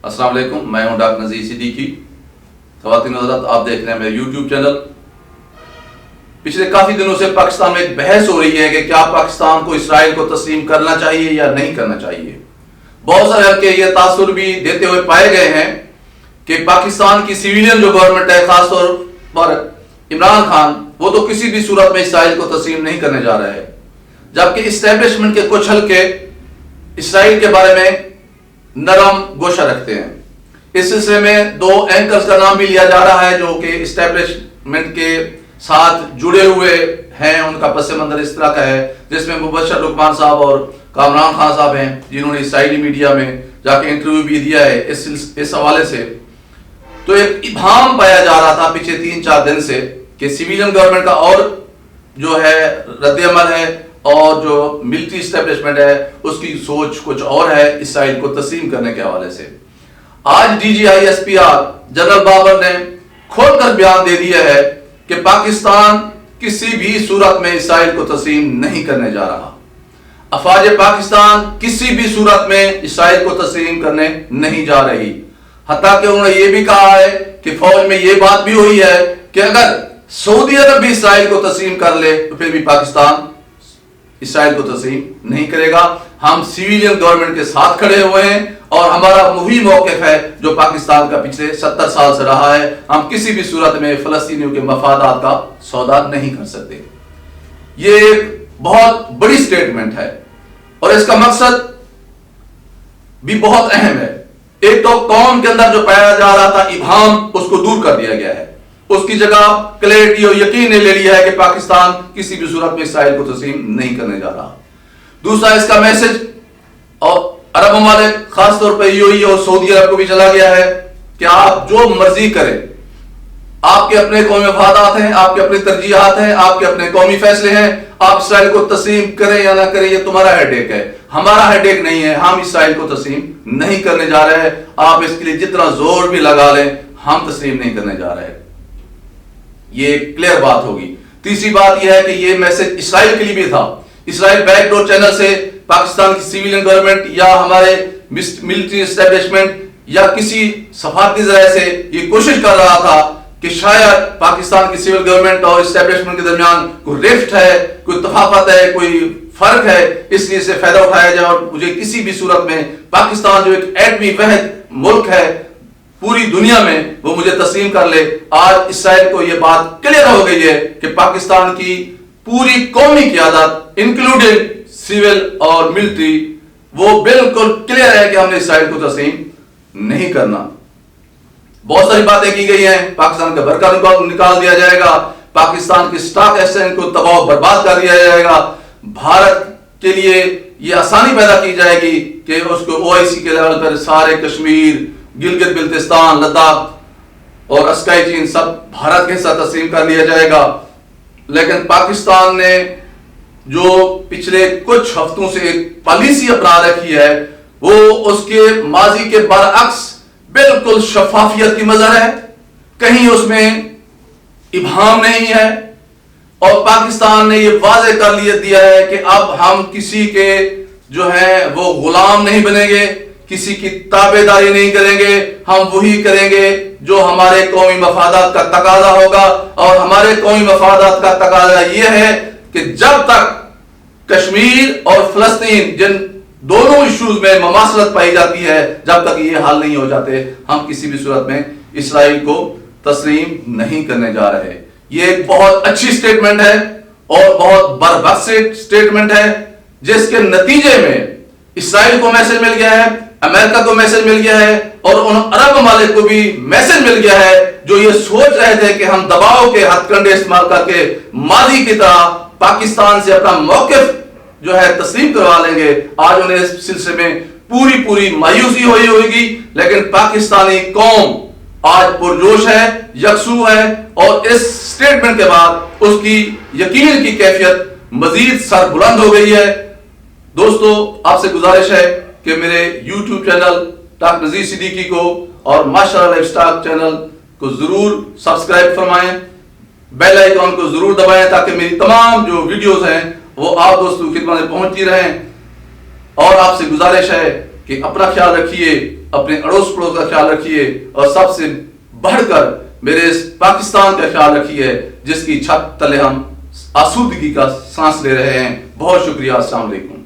السلام علیکم، میں ہوں ڈاکٹر نذیر صدیقی۔ خواتین حضرات، آپ دیکھ رہے ہیں میرے یوٹیوب چینل۔ پچھلے کافی دنوں سے پاکستان میں ایک بحث ہو رہی ہے کہ کیا پاکستان کو اسرائیل کو تسلیم کرنا چاہیے یا نہیں کرنا چاہیے۔ بہت سارے حلقے یہ تاثر بھی دیتے ہوئے پائے گئے ہیں کہ پاکستان کی سویلین جو گورنمنٹ ہے، خاص طور پر عمران خان، وہ تو کسی بھی صورت میں اسرائیل کو تسلیم نہیں کرنے جا رہا ہے، جبکہ اسٹیبلشمنٹ کے کچھ حلقے اسرائیل کے بارے میں نرم گوشہ رکھتے ہیں۔ اس سلسلے میں دو اینکرز کا نام بھی لیا جا رہا ہے جو کہ اسٹیبلشمنٹ کے ساتھ جڑے ہوئے ہیں، ان کا پس منظر اس طرح کا ہے، جس میں مبشر لقمان صاحب اور کامران خان صاحب ہیں، جنہوں نے اسرائیلی میڈیا میں جا کے انٹرویو بھی دیا ہے اس حوالے سے۔ تو ایک ابہام پایا جا رہا تھا پچھلے 3-4 دن سے کہ سویلین گورنمنٹ کا اور جو ہے رد عمل ہے اور جو ملٹری اسٹیبلشمنٹ ہے اس کی سوچ کچھ اور ہے اسرائیل کو تسلیم کرنے کے حوالے سے۔ آج DGISPR جنرل بابر نے کھول کر بیان دے دیا ہے کہ پاکستان کسی بھی صورت میں اسرائیل کو تسلیم نہیں کرنے جا رہا۔ افواج پاکستان کسی بھی صورت میں اسرائیل کو تسلیم کرنے نہیں جا رہی۔ حتیٰ کہ انہوں نے یہ بھی کہا ہے کہ فوج میں یہ بات بھی ہوئی ہے کہ اگر سعودی عرب بھی اسرائیل کو تسلیم کر لے تو پھر بھی پاکستان اسرائیل کو تسلیم نہیں کرے گا۔ ہم سویلین گورنمنٹ کے ساتھ کھڑے ہوئے ہیں اور ہمارا وہی موقف ہے جو پاکستان کا پچھلے 70 سال سے رہا ہے۔ ہم کسی بھی صورت میں فلسطینیوں کے مفادات کا سودا نہیں کر سکتے۔ یہ ایک بہت بڑی سٹیٹمنٹ ہے اور اس کا مقصد بھی بہت اہم ہے۔ ایک تو قوم کے اندر جو پایا جا رہا تھا ابہام، اس کو دور کر دیا گیا ہے۔ اس کی جگہ کلیئرٹی اور یقین نے لے لیا ہے کہ پاکستان کسی بھی صورت میں اسرائیل کو تسلیم نہیں کرنے جا رہا۔ دوسرا، اس کا میسج اور عرب ممالک خاص طور پر UAE اور سعودی عرب کو بھی چلا گیا ہے کہ آپ جو مرضی کریں، آپ کے اپنے قومی مفادات ہیں، آپ کے اپنے ترجیحات ہیں، آپ کے اپنے قومی فیصلے ہیں، آپ اسرائیل کو تسلیم کریں یا نہ کریں یہ تمہارا ہیڈ ایک ہے، ہمارا ہیڈ ایک نہیں ہے۔ ہم اسرائیل کو تسلیم نہیں کرنے جا رہے ہیں، آپ اس کے لیے جتنا زور بھی لگا لیں، ہم تسلیم نہیں کرنے جا رہے ہیں۔ یہ کلیئر بات ہوگی۔ تیسری بات یہ ہے کہ یہ میسج اسرائیل کے لیے بھی تھا۔ اسرائیل بیک ڈور چینل سے پاکستان کی سویلین گورنمنٹ یا ہمارے ملٹری اسٹیبلشمنٹ یا کسی سفارتی ذرائع سے یہ کوشش کر رہا تھا کہ شاید پاکستان کی سول گورنمنٹ اور اسٹیبلشمنٹ کے درمیان کوئی رفٹ ہے، کوئی تفاوت ہے، کوئی فرق ہے، اس لیے سے فائدہ اٹھایا جائے اور مجھے کسی بھی صورت میں پاکستان جو ایک ایٹمی واحد ملک ہے پوری دنیا میں، وہ مجھے تسلیم کر لے۔ آج اسرائیل کو یہ بات کلیئر ہو گئی ہے کہ پاکستان کی پوری قومی قیادت انکلوڈنگ سول اور ملٹری، وہ بالکل کلیئر ہے کہ ہم نے اسرائیل کو تسلیم نہیں کرنا۔ بہت ساری باتیں کی گئی ہیں، پاکستان کا برقع نکال دیا جائے گا، پاکستان کی سٹاک ایکسچینج کو تباہ و برباد کر دیا جائے گا، بھارت کے لیے یہ آسانی پیدا کی جائے گی کہ اس کو OIC کے لیول پر سارے کشمیر، گلگت بلتستان، لداخ اور اسکائی چین سب بھارت کے ساتھ تسلیم کر لیا جائے گا۔ لیکن پاکستان نے جو پچھلے کچھ ہفتوں سے ایک پالیسی اپنا رکھی ہے، وہ اس کے ماضی کے برعکس بالکل شفافیت کی مظہر ہے، کہیں اس میں ابہام نہیں ہے، اور پاکستان نے یہ واضح کر دیا ہے کہ اب ہم کسی کے جو ہے وہ غلام نہیں بنیں گے، کسی کی تابع داری نہیں کریں گے، ہم وہی کریں گے جو ہمارے قومی مفادات کا تقاضا ہوگا۔ اور ہمارے قومی مفادات کا تقاضا یہ ہے کہ جب تک کشمیر اور فلسطین جن دونوں ایشوز میں مماثلت پائی جاتی ہے، جب تک یہ حل نہیں ہو جاتے، ہم کسی بھی صورت میں اسرائیل کو تسلیم نہیں کرنے جا رہے۔ یہ ایک بہت اچھی سٹیٹمنٹ ہے اور بہت برعکس سٹیٹمنٹ ہے، جس کے نتیجے میں اسرائیل کو میسج مل گیا ہے، امریکہ کو میسج مل گیا ہے اور ان عرب ممالک کو بھی میسج مل گیا ہے جو یہ سوچ رہے تھے کہ ہم دباؤ کے ہتھ کنڈے استعمال کر کے ماضی کی طرح پاکستان سے اپنا موقف جو ہے تسلیم کروا لیں گے۔ آج انہیں اس سلسلے میں پوری مایوسی ہوئی ہوگی، لیکن پاکستانی قوم آج پرجوش ہے، یکسو ہے، اور اس سٹیٹمنٹ کے بعد اس کی یقین کی کیفیت مزید سر بلند ہو گئی ہے۔ دوستو، آپ سے گزارش ہے کہ میرے YouTube channel doctor Nazir Siddiqui کو اور ماشاءاللہ لائف سٹائل چینل کو ضرور سبسکرائب فرمائیں، بیل آئیکن کو ضرور دبائیں تاکہ میری تمام جو ویڈیوز ہیں وہ آپ دوستوں کی خدمت میں پہنچتی رہیں۔ اور آپ سے گزارش ہے کہ اپنا خیال رکھیے، اپنے اڑوس پڑوس کا خیال رکھیے، اور سب سے بڑھ کر میرے اس پاکستان کا خیال رکھیے جس کی چھت تلے ہم آسودگی کا سانس لے رہے ہیں۔ بہت شکریہ، السلام علیکم۔